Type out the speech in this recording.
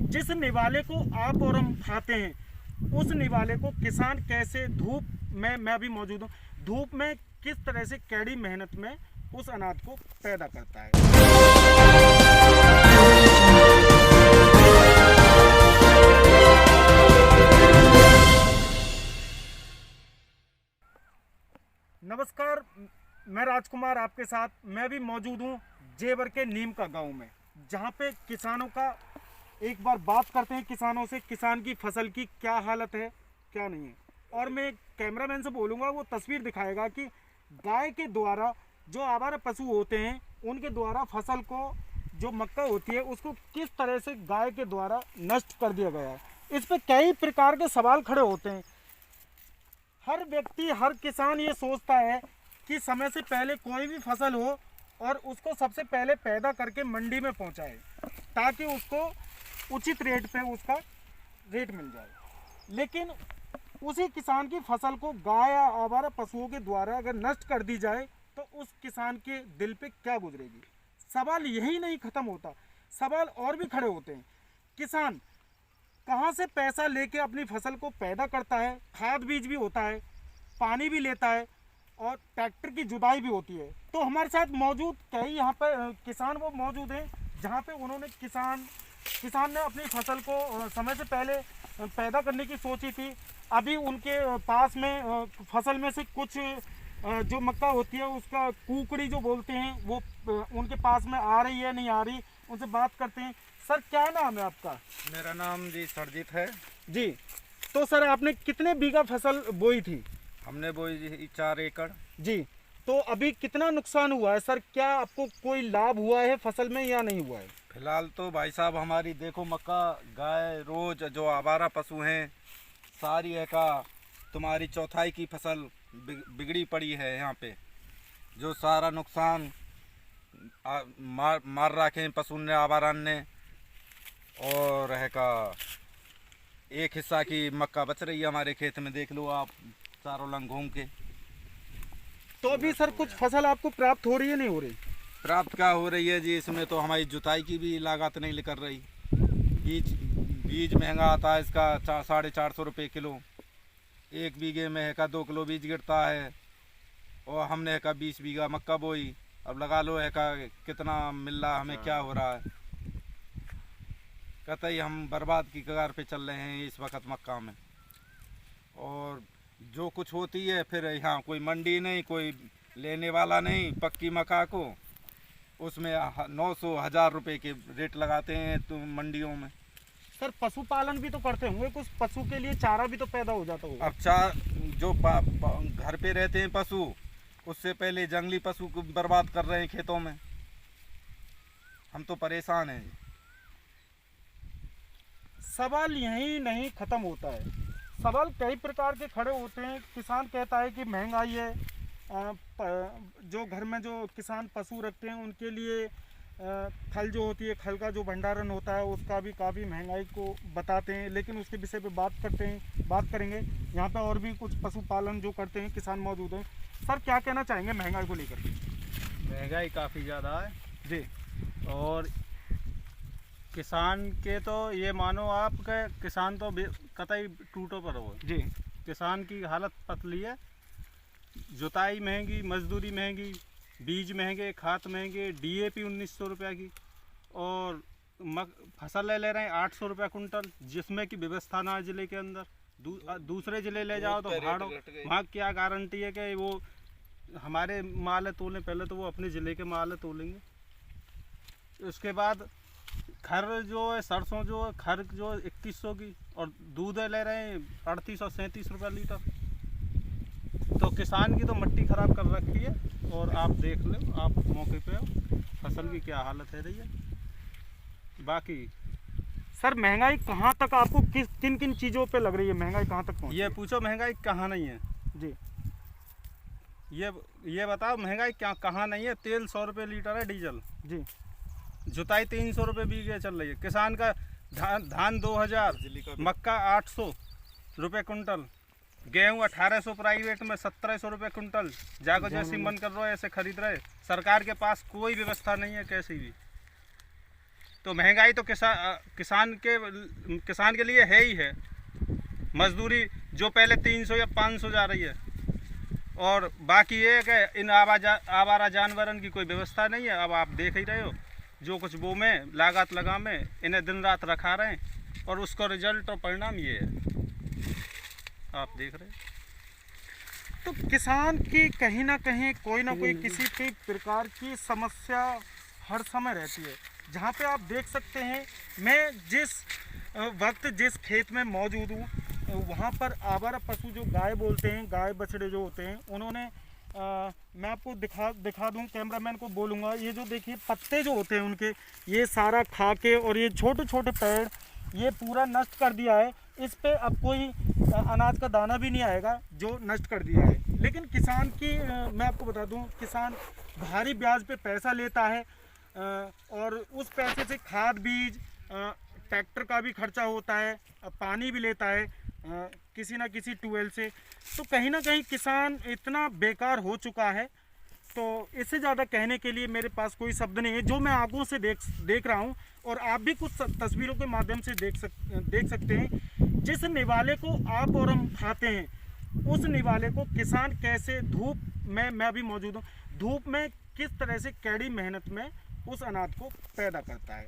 जिस निवाले को आप और हम खाते हैं, उस निवाले को किसान कैसे धूप में, मैं अभी मौजूद हूँ, धूप में किस तरह से कड़ी मेहनत में उस अनाज को पैदा करता है। नमस्कार, मैं राजकुमार आपके साथ। मैं भी मौजूद हूँ जेवर के नीम का गांव में, जहाँ पे किसानों का, एक बार बात करते हैं किसानों से, किसान की फसल की क्या हालत है क्या नहीं है। और मैं कैमरामैन से बोलूँगा, वो तस्वीर दिखाएगा कि गाय के द्वारा, जो आवारा पशु होते हैं उनके द्वारा फसल को, जो मक्का होती है उसको किस तरह से गाय के द्वारा नष्ट कर दिया गया है। इस पर कई प्रकार के सवाल खड़े होते हैं। हर व्यक्ति, हर किसान ये सोचता है कि समय से पहले कोई भी फसल हो और उसको सबसे पहले पैदा करके मंडी में पहुंचाए, ताकि उसको उचित रेट पे उसका रेट मिल जाए। लेकिन उसी किसान की फसल को गाय या आवारा पशुओं के द्वारा अगर नष्ट कर दी जाए तो उस किसान के दिल पे क्या गुजरेगी। सवाल यही नहीं ख़त्म होता, सवाल और भी खड़े होते हैं। किसान कहाँ से पैसा लेके अपनी फसल को पैदा करता है, खाद बीज भी होता है, पानी भी लेता है और ट्रैक्टर की जुताई भी होती है। तो हमारे साथ मौजूद कई यहाँ पर किसान वो मौजूद हैं, जहाँ पे उन्होंने किसान ने अपनी फसल को समय से पहले पैदा करने की सोची थी। अभी उनके पास में फसल में से कुछ जो मक्का होती है उसका कुकड़ी जो बोलते हैं वो उनके पास में आ रही है नहीं आ रही, उनसे बात करते हैं। सर, क्या नाम है आपका? मेरा नाम जी सरजीत है जी। तो सर, आपने कितने बीघा फसल बोई थी? हमने बोई 4 एकड़। जी। तो अभी कितना नुकसान हुआ है सर? क्या आपको कोई लाभ हुआ है फसल में या नहीं हुआ है? फिलहाल तो भाई साहब हमारी देखो मक्का, गाय, रोज जो आवारा पशु हैं सारी है का तुम्हारी चौथाई की फसल बिगड़ी पड़ी है। यहाँ पे जो सारा नुकसान मार रखे हैं पशु ने, आवारा ने, और है का एक हिस्सा की मक्का बच रही है हमारे खेत में, देख लो आप चारों लंग घूम के। तो अभी सर कुछ फसल आपको प्राप्त हो रही है नहीं हो रही? प्राप्त क्या हो रही है जी, इसमें तो हमारी जुताई की भी लागत नहीं कर रही। बीज महंगा आता है इसका 450 रुपये किलो। 1 बीघे में है का 2 किलो बीज गिरता है। और हमने है का 20 बीघा मक्का बोई, अब लगा लो है का कितना मिल रहा हमें, क्या हो रहा है। कतई हम बर्बाद की कगार पे चल रहे हैं इस वक्त मक्का में। और जो कुछ होती है फिर यहाँ कोई मंडी नहीं, कोई लेने वाला नहीं पक्की मक्का को, उसमें 900-1000 रुपये के रेट लगाते हैं तो मंडियों में। सर, पशुपालन भी तो करते होंगे, कुछ पशु के लिए चारा भी तो पैदा हो जाता होगा। अब जो घर पे रहते हैं पशु, उससे पहले जंगली पशु को बर्बाद कर रहे हैं खेतों में। हम तो परेशान हैं। सवाल यही नहीं ख़त्म होता है, सवाल कई प्रकार के खड़े होते हैं। किसान कहता है कि महंगाई है, जो घर में जो किसान पशु रखते हैं उनके लिए खल जो होती है, खल का जो भंडारण होता है उसका भी काफ़ी महंगाई को बताते हैं। लेकिन उसके विषय पे बात करेंगे। यहाँ पे और भी कुछ पशुपालन जो करते हैं किसान मौजूद हैं। सर, क्या कहना चाहेंगे महंगाई को लेकर? महंगाई काफ़ी ज़्यादा है जी। और किसान के तो ये मानो आप के किसान तो कतई टूटो पर हो जी। किसान की हालत पतली है। जुताई महंगी, मजदूरी महंगी, बीज महंगे, खाद महंगे, डीएपी 1900 रुपये की, और फसल ले रहे हैं 800 रुपये कुंटल, जिसमें की व्यवस्था ना है ज़िले के अंदर। दूसरे ज़िले ले जाओ तो भाड़ों, वहाँ क्या गारंटी है कि वो हमारे माल तोलें? पहले तो वो अपने ज़िले के माल तोलेंगे। उसके बाद खर जो है, सरसों जो है, खर जो 2100 की, और दूध ले रहे हैं 3837 रुपये लीटर। तो किसान की तो मट्टी ख़राब कर रखी है। और आप देख लो, आप मौके पे हो, फसल की क्या हालत है रही है। बाकी सर, महंगाई कहाँ तक आपको किन किन चीज़ों पे लग रही है? महंगाई कहाँ तक पहुँची? ये पूछो महंगाई कहाँ नहीं है जी। ये बताओ महंगाई क्या कहाँ नहीं है। तेल 100 रुपये लीटर है, डीजल जी। जुताई 300 रुपये बीघे चल रही है। किसान का धान 2000, मक्का 800 रुपये कुंटल, गेहूँ 1800 प्राइवेट में 1700 रुपये कुंटल। जाको जैसे मन कर रहे हो ऐसे खरीद रहे। सरकार के पास कोई व्यवस्था नहीं है कैसी भी। तो महंगाई तो किसान के लिए है ही है। मजदूरी जो पहले 300 या 500 जा रही है, और बाकी ये है कि इन आवारा जानवरन की कोई व्यवस्था नहीं है। अब आप देख ही रहे हो, जो कुछ वो में लागत लगा में इन्हें दिन रात रखा रहे हैं, और उसका रिजल्ट और परिणाम ये है, आप देख रहे हैं। तो किसान की कहीं ना कहीं कोई ना कोई किसी भी प्रकार की समस्या हर समय रहती है। जहाँ पे आप देख सकते हैं, मैं जिस वक्त जिस खेत में मौजूद हूँ, वहाँ पर आवारा पशु जो गाय बोलते हैं, गाय बछड़े जो होते हैं, उन्होंने मैं आपको दिखा दूँ, कैमरामैन को बोलूँगा, ये जो देखिए पत्ते जो होते हैं उनके, ये सारा खा के, और ये छोटे छोटे पेड़ ये पूरा नष्ट कर दिया है। इस पे अब कोई अनाज का दाना भी नहीं आएगा, जो नष्ट कर दिया है। लेकिन किसान की मैं आपको बता दूं, किसान भारी ब्याज पे पैसा लेता है, और उस पैसे से खाद बीज ट्रैक्टर का भी खर्चा होता है, पानी भी लेता है किसी ना किसी ट्यूबवेल से। तो कहीं ना कहीं किसान इतना बेकार हो चुका है। तो इससे ज़्यादा कहने के लिए मेरे पास कोई शब्द नहीं है। जो मैं आंखों से देख रहा हूँ, और आप भी कुछ तस्वीरों के माध्यम से देख सकते हैं, जिस निवाले को आप और हम खाते हैं, उस निवाले को किसान कैसे धूप में, मैं भी मौजूद हूँ, धूप में किस तरह से कड़ी मेहनत में उस अनाज को पैदा करता है।